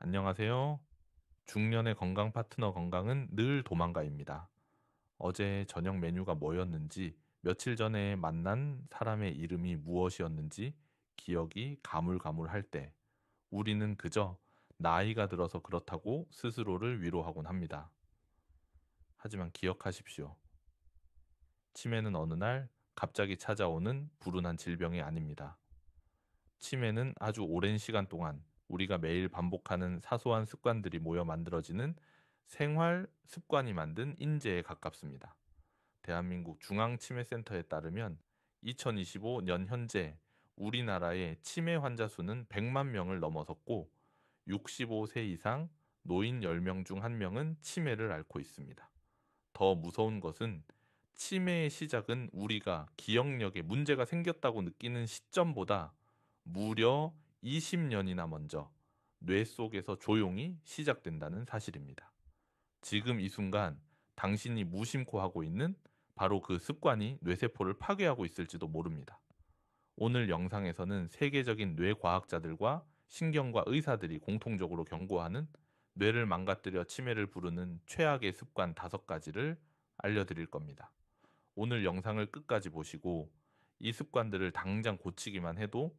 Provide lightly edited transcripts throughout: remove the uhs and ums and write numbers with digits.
안녕하세요. 중년의 건강 파트너 건강은 늘 도망가입니다. 어제 저녁 메뉴가 뭐였는지, 며칠 전에 만난 사람의 이름이 무엇이었는지 기억이 가물가물할 때, 우리는 그저 나이가 들어서 그렇다고 스스로를 위로하곤 합니다. 하지만 기억하십시오. 치매는 어느 날 갑자기 찾아오는 불운한 질병이 아닙니다. 치매는 아주 오랜 시간 동안 우리가 매일 반복하는 사소한 습관들이 모여 만들어지는 생활 습관이 만든 인재에 가깝습니다. 대한민국 중앙치매센터에 따르면 2025년 현재 우리나라의 치매 환자 수는 100만 명을 넘어섰고 65세 이상 노인 10명 중 1명은 치매를 앓고 있습니다. 더 무서운 것은 치매의 시작은 우리가 기억력에 문제가 생겼다고 느끼는 시점보다 무려 20년이나 먼저 뇌 속에서 조용히 시작된다는 사실입니다. 지금 이 순간 당신이 무심코 하고 있는 바로 그 습관이 뇌세포를 파괴하고 있을지도 모릅니다. 오늘 영상에서는 세계적인 뇌과학자들과 신경과 의사들이 공통적으로 경고하는 뇌를 망가뜨려 치매를 부르는 최악의 습관 5가지를 알려드릴 겁니다. 오늘 영상을 끝까지 보시고 이 습관들을 당장 고치기만 해도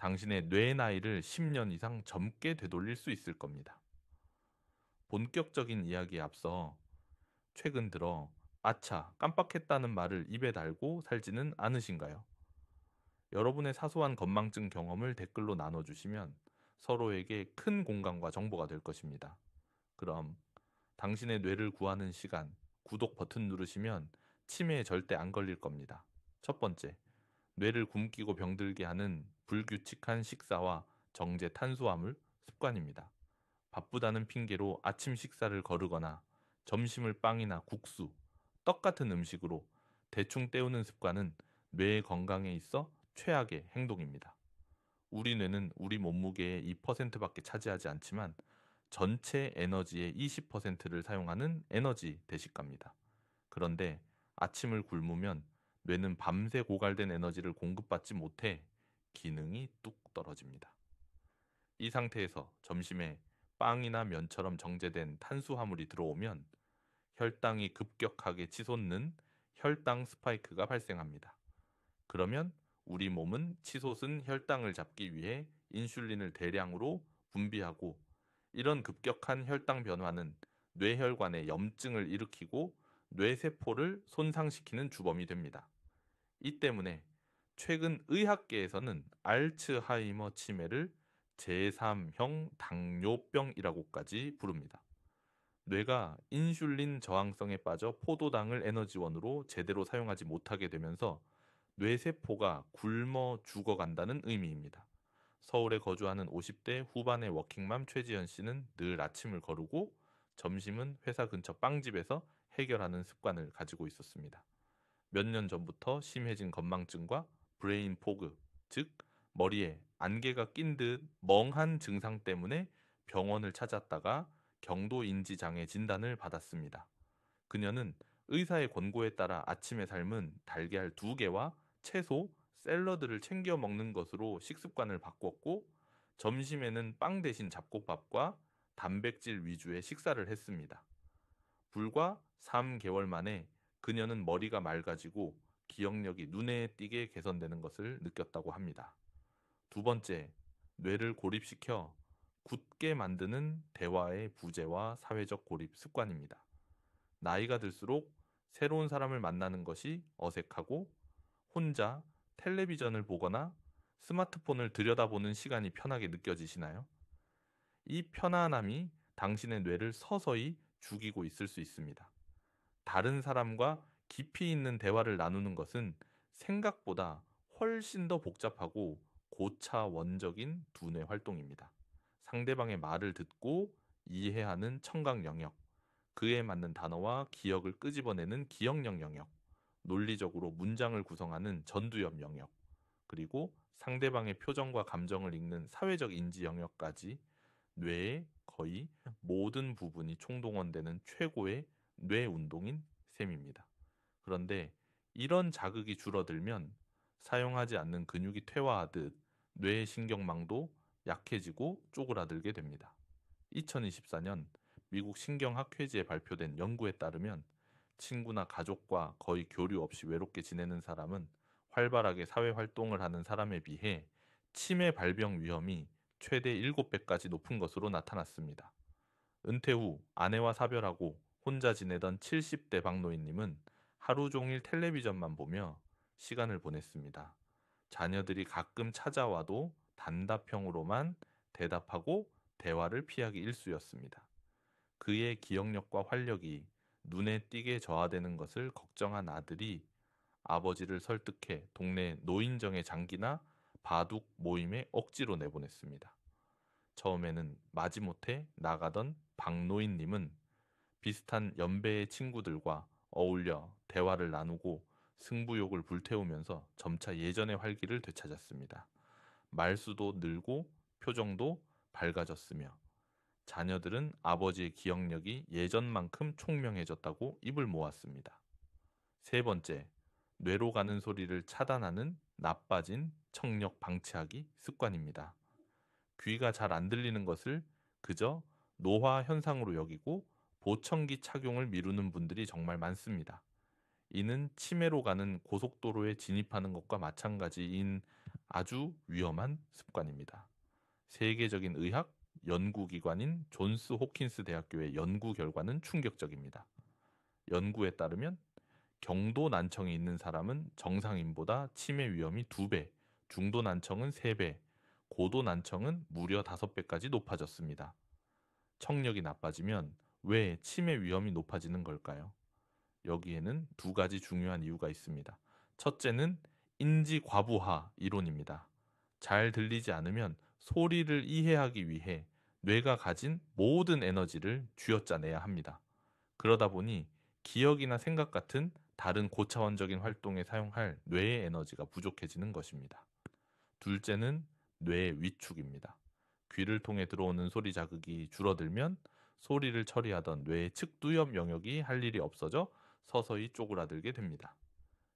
당신의 뇌 나이를 10년 이상 젊게 되돌릴 수 있을 겁니다. 본격적인 이야기에 앞서 최근 들어 아차, 깜빡했다는 말을 입에 달고 살지는 않으신가요? 여러분의 사소한 건망증 경험을 댓글로 나눠주시면 서로에게 큰 공감과 정보가 될 것입니다. 그럼 당신의 뇌를 구하는 시간, 구독 버튼 누르시면 치매에 절대 안 걸릴 겁니다. 첫 번째, 뇌를 굶기고 병들게 하는 불규칙한 식사와 정제 탄수화물 습관입니다. 바쁘다는 핑계로 아침 식사를 거르거나 점심을 빵이나 국수, 떡 같은 음식으로 대충 때우는 습관은 뇌의 건강에 있어 최악의 행동입니다. 우리 뇌는 우리 몸무게의 2%밖에 차지하지 않지만 전체 에너지의 20%를 사용하는 에너지 대식가입니다. 그런데 아침을 굶으면 뇌는 밤새 고갈된 에너지를 공급받지 못해 기능이 뚝 떨어집니다. 이 상태에서 점심에 빵이나 면처럼 정제된 탄수화물이 들어오면 혈당이 급격하게 치솟는 혈당 스파이크가 발생합니다. 그러면 우리 몸은 치솟은 혈당을 잡기 위해 인슐린을 대량으로 분비하고 이런 급격한 혈당 변화는 뇌혈관에 염증을 일으키고 뇌세포를 손상시키는 주범이 됩니다. 이 때문에 최근 의학계에서는 알츠하이머 치매를 제3형 당뇨병이라고까지 부릅니다. 뇌가 인슐린 저항성에 빠져 포도당을 에너지원으로 제대로 사용하지 못하게 되면서 뇌세포가 굶어 죽어간다는 의미입니다. 서울에 거주하는 50대 후반의 워킹맘 최지연 씨는 늘 아침을 거르고 점심은 회사 근처 빵집에서 해결하는 습관을 가지고 있었습니다. 몇 년 전부터 심해진 건망증과 브레인 포그, 즉 머리에 안개가 낀 듯 멍한 증상 때문에 병원을 찾았다가 경도 인지 장애 진단을 받았습니다. 그녀는 의사의 권고에 따라 아침의 삶은 달걀 2개와 채소, 샐러드를 챙겨 먹는 것으로 식습관을 바꿨고 점심에는 빵 대신 잡곡밥과 단백질 위주의 식사를 했습니다. 불과 3개월 만에 그녀는 머리가 맑아지고 기억력이 눈에 띄게 개선되는 것을 느꼈다고 합니다. 두 번째, 뇌를 고립시켜 굳게 만드는 대화의 부재와 사회적 고립 습관입니다. 나이가 들수록 새로운 사람을 만나는 것이 어색하고 혼자 텔레비전을 보거나 스마트폰을 들여다보는 시간이 편하게 느껴지시나요? 이 편안함이 당신의 뇌를 서서히 죽이고 있을 수 있습니다. 다른 사람과 깊이 있는 대화를 나누는 것은 생각보다 훨씬 더 복잡하고 고차원적인 두뇌 활동입니다. 상대방의 말을 듣고 이해하는 청각 영역, 그에 맞는 단어와 기억을 끄집어내는 기억력 영역, 논리적으로 문장을 구성하는 전두엽 영역, 그리고 상대방의 표정과 감정을 읽는 사회적 인지 영역까지 뇌의 거의 모든 부분이 총동원되는 최고의 뇌 운동인 셈입니다. 그런데 이런 자극이 줄어들면 사용하지 않는 근육이 퇴화하듯 뇌의 신경망도 약해지고 쪼그라들게 됩니다. 2024년 미국 신경학회지에 발표된 연구에 따르면 친구나 가족과 거의 교류 없이 외롭게 지내는 사람은 활발하게 사회 활동을 하는 사람에 비해 치매 발병 위험이 최대 7배까지 높은 것으로 나타났습니다. 은퇴 후 아내와 사별하고 혼자 지내던 70대 박노인님은 하루 종일 텔레비전만 보며 시간을 보냈습니다. 자녀들이 가끔 찾아와도 단답형으로만 대답하고 대화를 피하기 일쑤였습니다. 그의 기억력과 활력이 눈에 띄게 저하되는 것을 걱정한 아들이 아버지를 설득해 동네 노인정의 장기나 바둑 모임에 억지로 내보냈습니다. 처음에는 마지못해 나가던 박노인님은 비슷한 연배의 친구들과 어울려 대화를 나누고 승부욕을 불태우면서 점차 예전의 활기를 되찾았습니다. 말수도 늘고 표정도 밝아졌으며 자녀들은 아버지의 기억력이 예전만큼 총명해졌다고 입을 모았습니다. 세 번째, 뇌로 가는 소리를 차단하는 나빠진 청력 방치하기 습관입니다. 귀가 잘 안 들리는 것을 그저 노화 현상으로 여기고 보청기 착용을 미루는 분들이 정말 많습니다. 이는 치매로 가는 고속도로에 진입하는 것과 마찬가지인 아주 위험한 습관입니다. 세계적인 의학 연구기관인 존스 호킨스 대학교의 연구 결과는 충격적입니다. 연구에 따르면 경도 난청이 있는 사람은 정상인보다 치매 위험이 2배, 중도 난청은 3배, 고도 난청은 무려 5배까지 높아졌습니다. 청력이 나빠지면 왜 치매 위험이 높아지는 걸까요? 여기에는 두 가지 중요한 이유가 있습니다. 첫째는 인지 과부하 이론입니다. 잘 들리지 않으면 소리를 이해하기 위해 뇌가 가진 모든 에너지를 쥐어짜내야 합니다. 그러다 보니 기억이나 생각 같은 다른 고차원적인 활동에 사용할 뇌의 에너지가 부족해지는 것입니다. 둘째는 뇌의 위축입니다. 귀를 통해 들어오는 소리 자극이 줄어들면 소리를 처리하던 뇌의 측두엽 영역이 할 일이 없어져 서서히 쪼그라들게 됩니다.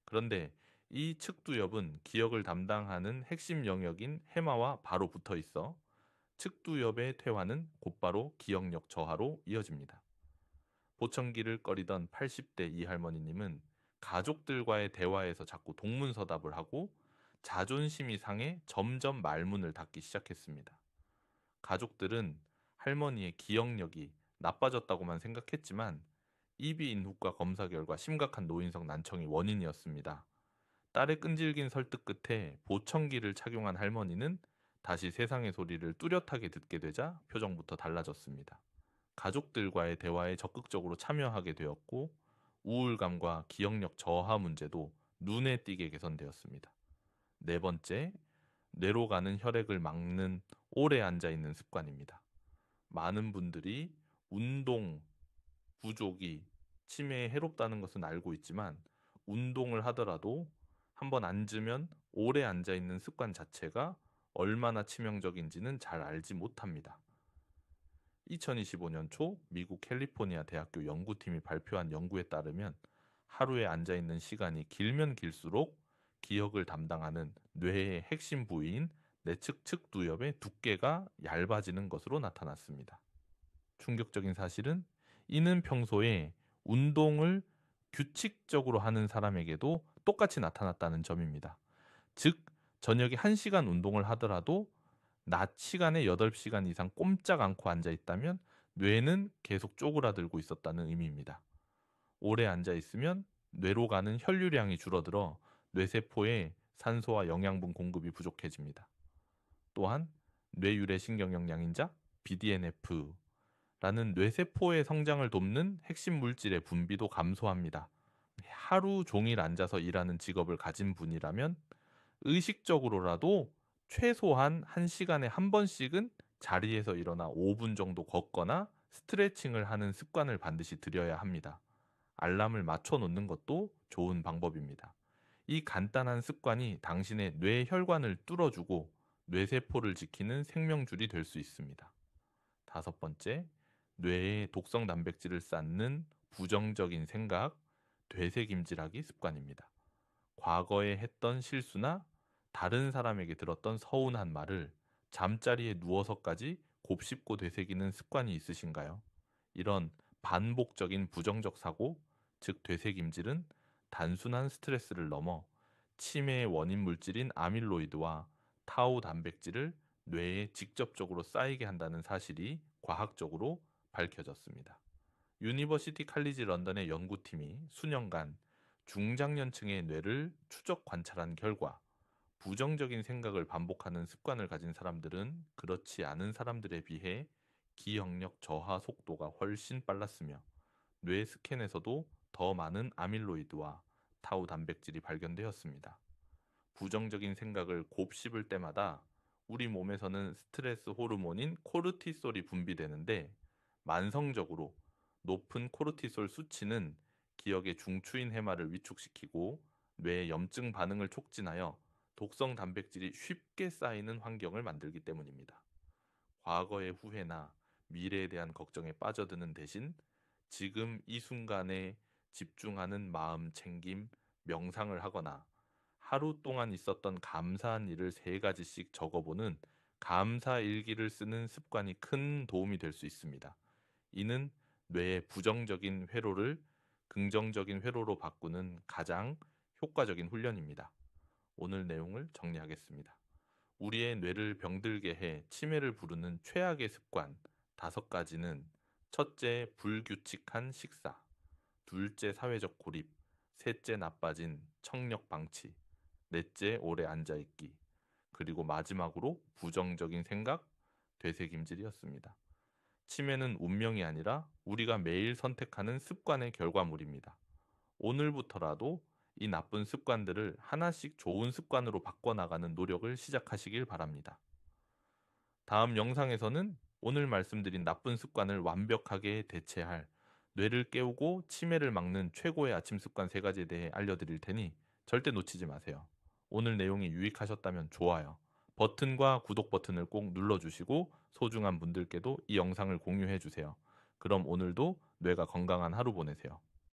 그런데 이 측두엽은 기억을 담당하는 핵심 영역인 해마와 바로 붙어 있어 측두엽의 퇴화는 곧바로 기억력 저하로 이어집니다. 보청기를 꺼리던 80대 이 할머니님은 가족들과의 대화에서 자꾸 동문서답을 하고 자존심이 상해 점점 말문을 닫기 시작했습니다. 가족들은 할머니의 기억력이 나빠졌다고만 생각했지만 이비인후과 검사 결과 심각한 노인성 난청이 원인이었습니다. 딸의 끈질긴 설득 끝에 보청기를 착용한 할머니는 다시 세상의 소리를 뚜렷하게 듣게 되자 표정부터 달라졌습니다. 가족들과의 대화에 적극적으로 참여하게 되었고 우울감과 기억력 저하 문제도 눈에 띄게 개선되었습니다. 네 번째, 뇌로 가는 혈액을 막는 오래 앉아 있는 습관입니다. 많은 분들이 운동 부족이 치매에 해롭다는 것은 알고 있지만 운동을 하더라도 한번 앉으면 오래 앉아 있는 습관 자체가 얼마나 치명적인지는 잘 알지 못합니다. 2025년 초 미국 캘리포니아 대학교 연구팀이 발표한 연구에 따르면 하루에 앉아 있는 시간이 길면 길수록 기억을 담당하는 뇌의 핵심 부위인 내측 측두엽의 두께가 얇아지는 것으로 나타났습니다. 충격적인 사실은 이는 평소에 운동을 규칙적으로 하는 사람에게도 똑같이 나타났다는 점입니다. 즉, 저녁에 1시간 운동을 하더라도 낮 시간에 8시간 이상 꼼짝 않고 앉아 있다면 뇌는 계속 쪼그라들고 있었다는 의미입니다. 오래 앉아 있으면 뇌로 가는 혈류량이 줄어들어 뇌세포에 산소와 영양분 공급이 부족해집니다. 또한 뇌유래 신경영양인자 BDNF라는 뇌세포의 성장을 돕는 핵심 물질의 분비도 감소합니다. 하루 종일 앉아서 일하는 직업을 가진 분이라면 의식적으로라도 최소한 1시간에 한 번씩은 자리에서 일어나 5분 정도 걷거나 스트레칭을 하는 습관을 반드시 들여야 합니다. 알람을 맞춰 놓는 것도 좋은 방법입니다. 이 간단한 습관이 당신의 뇌혈관을 뚫어주고 뇌세포를 지키는 생명줄이 될 수 있습니다. 다섯 번째, 뇌에 독성 단백질을 쌓는 부정적인 생각, 되새김질하기 습관입니다. 과거에 했던 실수나 다른 사람에게 들었던 서운한 말을 잠자리에 누워서까지 곱씹고 되새기는 습관이 있으신가요? 이런 반복적인 부정적 사고, 즉 되새김질은 단순한 스트레스를 넘어 치매의 원인 물질인 아밀로이드와 타우 단백질을 뇌에 직접적으로 쌓이게 한다는 사실이 과학적으로 밝혀졌습니다. 유니버시티 칼리지 런던의 연구팀이 수년간 중장년층의 뇌를 추적 관찰한 결과 부정적인 생각을 반복하는 습관을 가진 사람들은 그렇지 않은 사람들에 비해 기억력 저하 속도가 훨씬 빨랐으며 뇌 스캔에서도 더 많은 아밀로이드와 타우 단백질이 발견되었습니다. 부정적인 생각을 곱씹을 때마다 우리 몸에서는 스트레스 호르몬인 코르티솔이 분비되는데 만성적으로 높은 코르티솔 수치는 기억의 중추인 해마를 위축시키고 뇌의 염증 반응을 촉진하여 독성 단백질이 쉽게 쌓이는 환경을 만들기 때문입니다. 과거의 후회나 미래에 대한 걱정에 빠져드는 대신 지금 이 순간에 집중하는 마음 챙김, 명상을 하거나 하루 동안 있었던 감사한 일을 3가지씩 적어보는 감사 일기를 쓰는 습관이 큰 도움이 될 수 있습니다. 이는 뇌의 부정적인 회로를 긍정적인 회로로 바꾸는 가장 효과적인 훈련입니다. 오늘 내용을 정리하겠습니다. 우리의 뇌를 병들게 해 치매를 부르는 최악의 습관 5가지는 첫째, 불규칙한 식사, 둘째, 사회적 고립, 셋째, 나빠진 청력 방치, 넷째, 오래 앉아있기, 그리고 마지막으로 부정적인 생각, 되새김질이었습니다. 치매는 운명이 아니라 우리가 매일 선택하는 습관의 결과물입니다. 오늘부터라도 이 나쁜 습관들을 하나씩 좋은 습관으로 바꿔나가는 노력을 시작하시길 바랍니다. 다음 영상에서는 오늘 말씀드린 나쁜 습관을 완벽하게 대체할 뇌를 깨우고 치매를 막는 최고의 아침 습관 3가지에 대해 알려드릴 테니 절대 놓치지 마세요. 오늘 내용이 유익하셨다면 좋아요. 버튼과 구독 버튼을 꼭 눌러주시고 소중한 분들께도 이 영상을 공유해 주세요. 그럼 오늘도 뇌가 건강한 하루 보내세요.